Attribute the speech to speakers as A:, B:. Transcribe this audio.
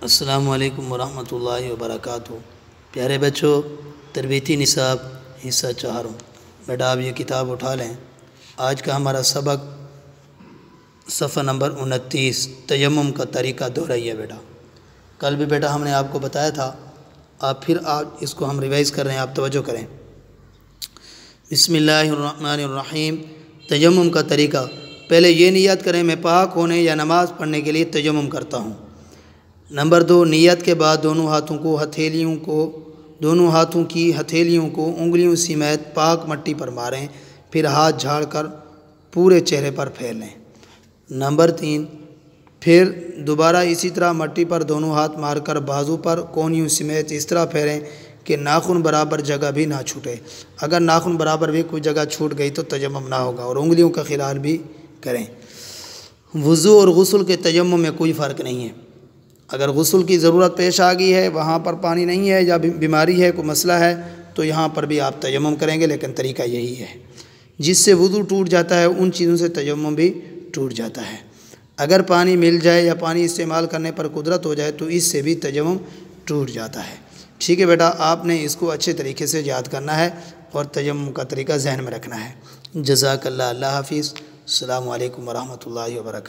A: السلام علیکم ورحمۃ اللہ وبرکاتہ۔ پیارے بچوں، تربیتی نصاب حصہ 4۔ بیٹا آپ یہ کتاب اٹھا لیں۔ آج کا ہمارا سبق صفحہ نمبر 29، تیمم کا طریقہ دہرائیے بیٹا۔ کل بھی بیٹا ہم نے آپ کو بتایا تھا، آپ اس کو ہم ریوائز کر رہے ہیں، آپ توجہ کریں۔ بسم اللہ الرحمن الرحیم۔ تیمم کا طریقہ، پہلے یہ نیت کریں میں پاک ہونے یا نماز پڑھنے کے لیے تیمم کرتا ہوں۔ نمبر 2، نیت کے بعد دونوں ہاتھوں کی ہتھیلیوں کو انگلیوں سمیت پاک مٹی پر ماریں، پھر ہاتھ جھاڑ کر پورے چہرے پر پھیلیں۔ نمبر 3، پھر دوبارہ اسی طرح مٹی پر دونوں ہاتھ مار کر بازو پر کونیوں سمیت اس طرح پھیریں کہ ناخن برابر جگہ بھی نہ چھوٹے۔ اگر ناخن برابر بھی کوئی جگہ چھوٹ گئی تو تیمم نہ ہوگا، اور انگلیوں کا خلال بھی کریں۔ وضو اور غسل کے تیمم میں کوئی فرق نہیں ہے۔ اگر غسل کی ضرورت پیش آ گئی ہے، وہاں پر پانی نہیں ہے یا بیماری ہے، کوئی مسئلہ ہے، تو یہاں پر بھی آپ تیمم کریں گے، لیکن طریقہ یہی ہے۔ جس سے وضو ٹوٹ جاتا ہے ان چیزوں سے تیمم بھی ٹوٹ جاتا ہے۔ اگر پانی مل جائے یا پانی استعمال کرنے پر قدرت ہو جائے تو اس سے بھی تیمم ٹوٹ جاتا ہے۔ ٹھیک ہے بیٹا، آپ نے اس کو اچھے طریقے سے یاد کرنا ہے اور تیمم کا طریقہ ذہن میں رکھنا ہے۔ جزاک اللہ۔ اللہ حافظ۔ السلام علیکم ورحمۃ اللہ وبرکاتہ۔